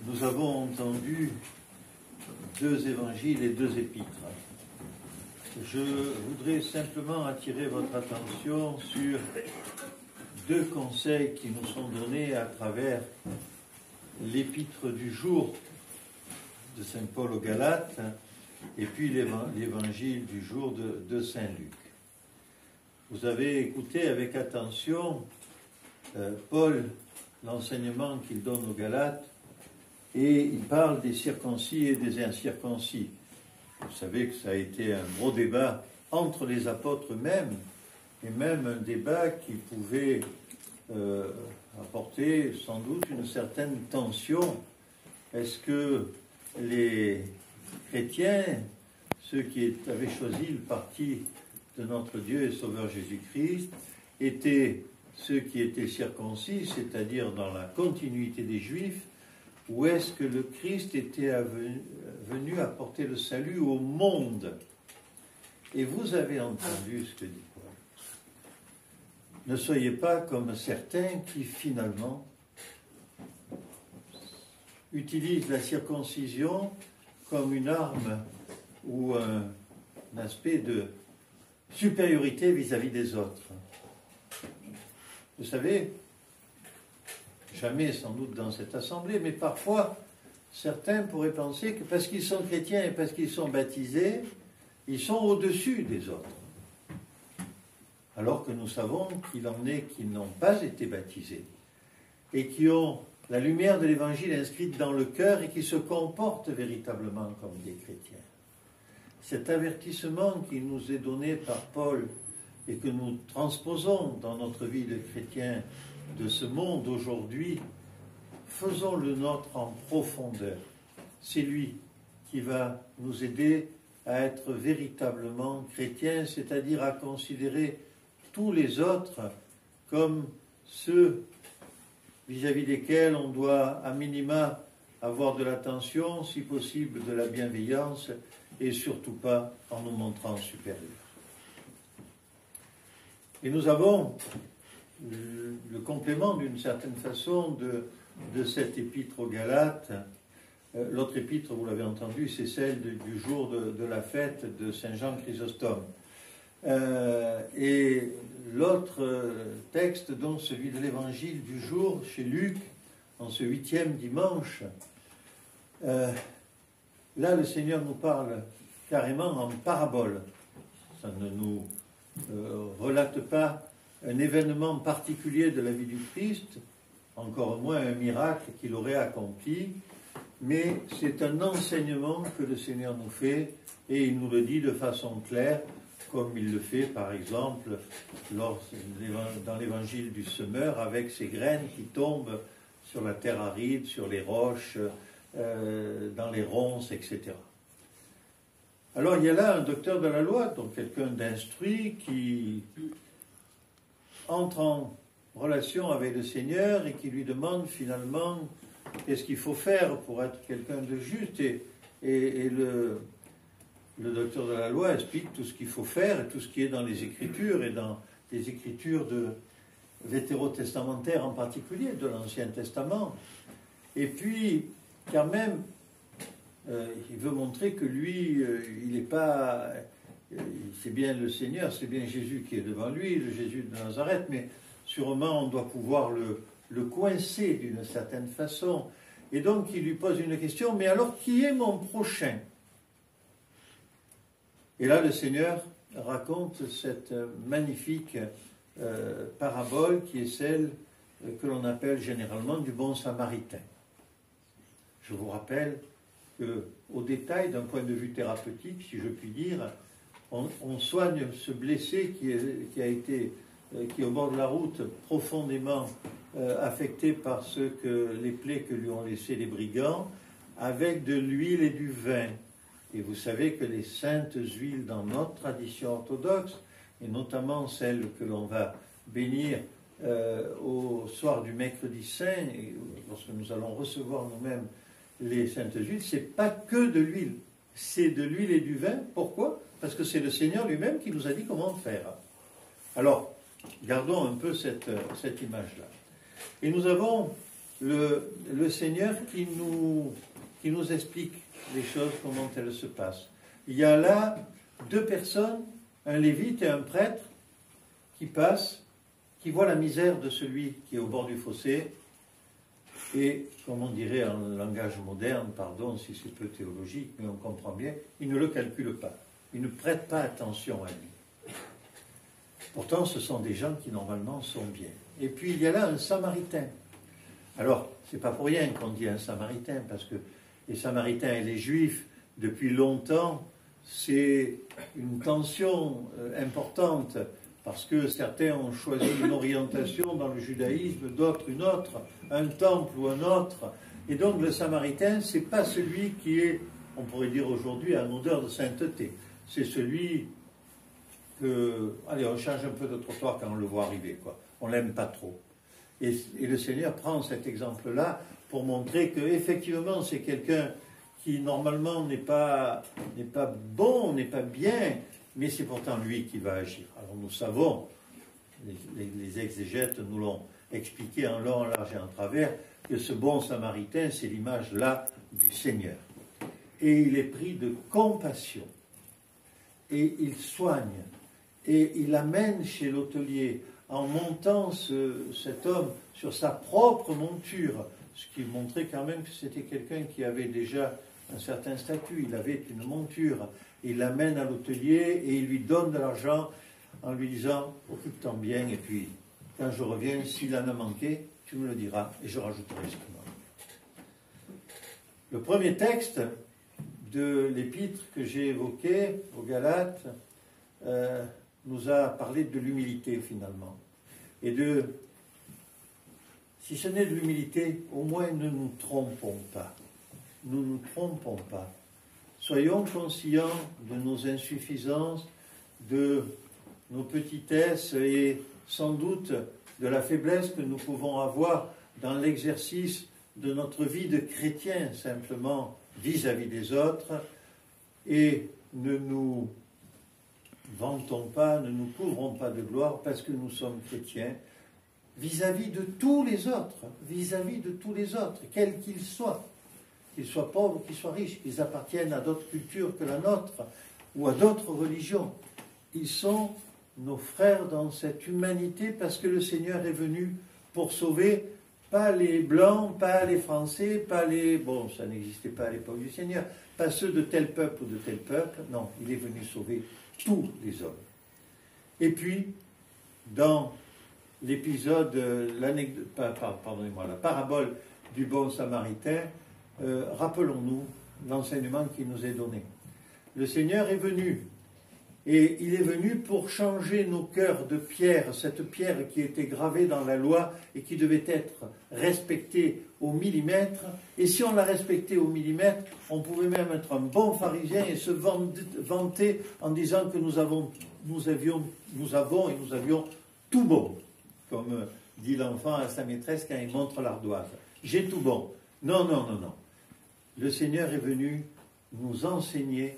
Nous avons entendu deux évangiles et deux épîtres. Je voudrais simplement attirer votre attention sur deux conseils qui nous sont donnés à travers l'épître du jour de Saint Paul aux Galates et puis l'évangile du jour de Saint Luc. Vous avez écouté avec attention Paul, l'enseignement qu'il donne aux Galates, et il parle des circoncis et des incirconcis. Vous savez que ça a été un gros débat entre les apôtres eux-mêmes, et même un débat qui pouvait apporter sans doute une certaine tension. Est-ce que les chrétiens, ceux qui avaient choisi le parti de notre Dieu et Sauveur Jésus-Christ, étaient ceux qui étaient circoncis, c'est-à-dire dans la continuité des Juifs, ou est-ce que le Christ était venu apporter le salut au monde? Et vous avez entendu ce que dit Paul. Ne soyez pas comme certains qui finalement utilisent la circoncision comme une arme ou un aspect de supériorité vis-à-vis des autres. Vous savez, jamais sans doute dans cette assemblée, mais parfois, certains pourraient penser que parce qu'ils sont chrétiens et parce qu'ils sont baptisés, ils sont au-dessus des autres. Alors que nous savons qu'il en est qui n'ont pas été baptisés et qui ont la lumière de l'Évangile inscrite dans le cœur et qui se comportent véritablement comme des chrétiens. Cet avertissement qui nous est donné par Paul et que nous transposons dans notre vie de chrétien de ce monde aujourd'hui, faisons le nôtre en profondeur. C'est lui qui va nous aider à être véritablement chrétiens, c'est-à-dire à considérer tous les autres comme ceux vis-à-vis desquels on doit à minima avoir de l'attention, si possible de la bienveillance, et surtout pas en nous montrant supérieurs. Et nous avons le complément d'une certaine façon de cette épître aux Galates. L'autre épître, vous l'avez entendu, c'est celle du jour de la fête de Saint Jean Chrysostome. Et l'autre texte, donc celui de l'évangile du jour chez Luc, en ce 8e dimanche, là le Seigneur nous parle carrément en parabole. Ça ne nous relate pas un événement particulier de la vie du Christ, encore moins un miracle qu'il aurait accompli, mais c'est un enseignement que le Seigneur nous fait, et il nous le dit de façon claire, comme il le fait par exemple dans l'évangile du semeur, avec ces graines qui tombent sur la terre aride, sur les roches, dans les ronces, etc. Alors il y a là un docteur de la loi, donc quelqu'un d'instruit qui entre en relation avec le Seigneur et qui lui demande finalement qu'est-ce qu'il faut faire pour être quelqu'un de juste. Et le docteur de la loi explique tout ce qu'il faut faire et tout ce qui est dans les Écritures et dans les Écritures vétérotestamentaires en particulier, de l'Ancien Testament. Et puis, quand même, il veut montrer que lui, il n'est pas... C'est bien le Seigneur, c'est bien Jésus qui est devant lui, le Jésus de Nazareth, mais sûrement on doit pouvoir le coincer d'une certaine façon. Et donc il lui pose une question, mais alors qui est mon prochain? Et là le Seigneur raconte cette magnifique parabole qui est celle que l'on appelle généralement du bon samaritain. Je vous rappelle qu'au détail, d'un point de vue thérapeutique, si je puis dire, on soigne ce blessé qui est au bord de la route, profondément affecté par les plaies que lui ont laissées les brigands, avec de l'huile et du vin. Et vous savez que les saintes huiles dans notre tradition orthodoxe, et notamment celles que l'on va bénir au soir du mercredi saint, et lorsque nous allons recevoir nous-mêmes les saintes huiles, c'est pas que de l'huile, c'est de l'huile et du vin. Pourquoi? Parce que c'est le Seigneur lui-même qui nous a dit comment faire. Alors, gardons un peu cette image-là. Et nous avons le Seigneur qui nous explique les choses, comment elles se passent. Il y a là deux personnes, un lévite et un prêtre, qui passent, qui voient la misère de celui qui est au bord du fossé, et, comme on dirait en langage moderne, pardon si c'est peu théologique, mais on comprend bien, ils ne le calculent pas. Ils ne prêtent pas attention à lui. Pourtant, ce sont des gens qui, normalement, sont bien. Et puis, il y a là un Samaritain. Alors, c'est pas pour rien qu'on dit un Samaritain, parce que les Samaritains et les Juifs, depuis longtemps, c'est une tension importante, parce que certains ont choisi une orientation dans le judaïsme, d'autres une autre, un temple ou un autre. Et donc, le Samaritain, c'est pas celui qui est, on pourrait dire aujourd'hui, en odeur de sainteté. C'est celui que, allez, on change un peu de trottoir quand on le voit arriver, quoi. On l'aime pas trop. Et le Seigneur prend cet exemple-là pour montrer qu'effectivement, c'est quelqu'un qui, normalement, n'est pas bon, n'est pas bien, mais c'est pourtant lui qui va agir. Alors nous savons, les exégètes nous l'ont expliqué en long, en large et en travers, que ce bon Samaritain, c'est l'image là du Seigneur. Et il est pris de compassion. Et il soigne. Et il amène chez l'hôtelier, en montant cet homme sur sa propre monture, ce qui montrait quand même que c'était quelqu'un qui avait déjà un certain statut, il avait une monture. Il l'amène à l'hôtelier et il lui donne de l'argent en lui disant « occupe-t'en bien et puis quand je reviens, s'il en a manqué, tu me le diras et je rajouterai ce qui manque. » Le premier texte de l'épître que j'ai évoqué aux Galates nous a parlé de l'humilité finalement. Et si ce n'est de l'humilité, au moins ne nous trompons pas. Nous ne nous trompons pas. Soyons conscients de nos insuffisances, de nos petitesses et sans doute de la faiblesse que nous pouvons avoir dans l'exercice de notre vie de chrétien, simplement vis-à-vis des autres, et ne nous vantons pas, ne nous couvrons pas de gloire parce que nous sommes chrétiens, vis-à-vis de tous les autres, quels qu'ils soient pauvres, qu'ils soient riches, qu'ils appartiennent à d'autres cultures que la nôtre, ou à d'autres religions. Ils sont nos frères dans cette humanité parce que le Seigneur est venu pour sauver pas les Blancs, pas les Français, pas les... Bon, ça n'existait pas à l'époque du Seigneur, pas ceux de tel peuple ou de tel peuple, non, il est venu sauver tous les hommes. Et puis, dans l'épisode, la parabole du bon Samaritain, rappelons-nous l'enseignement qui nous est donné. Le Seigneur est venu, et il est venu pour changer nos cœurs de pierre, cette pierre qui était gravée dans la loi et qui devait être respectée au millimètre. Et si on la respectait au millimètre, on pouvait même être un bon pharisien et se vanter en disant que nous avions tout bon, comme dit l'enfant à sa maîtresse quand il montre l'ardoise. J'ai tout bon. Non, non, non, non. Le Seigneur est venu nous enseigner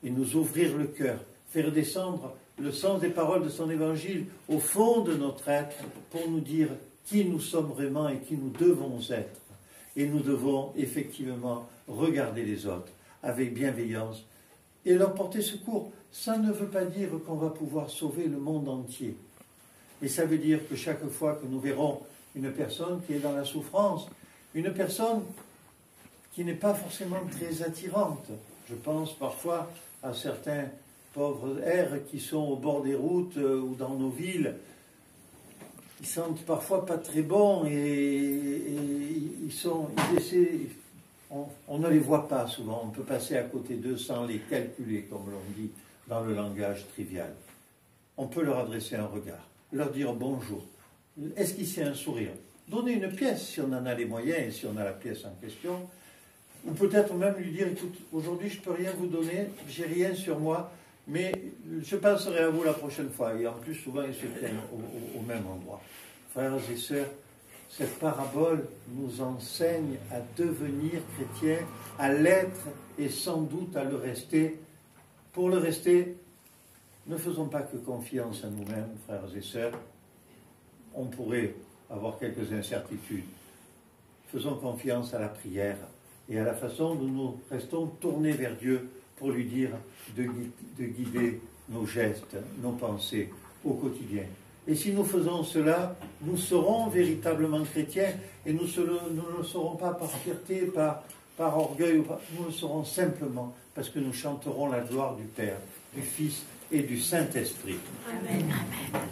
et nous ouvrir le cœur, faire descendre le sens des paroles de son évangile au fond de notre être pour nous dire qui nous sommes vraiment et qui nous devons être. Et nous devons effectivement regarder les autres avec bienveillance et leur porter secours. Ça ne veut pas dire qu'on va pouvoir sauver le monde entier. Et ça veut dire que chaque fois que nous verrons une personne qui est dans la souffrance, une personne qui n'est pas forcément très attirante, je pense parfois à certains pauvres airs qui sont au bord des routes ou dans nos villes, ils sentent parfois pas très bons et on ne les voit pas souvent, on peut passer à côté d'eux sans les calculer, comme l'on dit dans le langage trivial. On peut leur adresser un regard, leur dire bonjour, esquisser un sourire, donner une pièce si on en a les moyens et si on a la pièce en question, ou peut-être même lui dire, écoute, aujourd'hui je ne peux rien vous donner, j'ai rien sur moi, mais je penserai à vous la prochaine fois. Et en plus, souvent, ils se tiennent au même endroit. Frères et sœurs, cette parabole nous enseigne à devenir chrétiens, à l'être et sans doute à le rester. Pour le rester, ne faisons pas que confiance à nous-mêmes, frères et sœurs. On pourrait avoir quelques incertitudes. faisons confiance à la prière et à la façon dont nous restons tournés vers Dieu pour lui dire de guider nos gestes, nos pensées au quotidien. Et si nous faisons cela, nous serons véritablement chrétiens et nous ne le serons pas par fierté, par orgueil, nous le serons simplement parce que nous chanterons la gloire du Père, du Fils et du Saint-Esprit. Amen. Amen.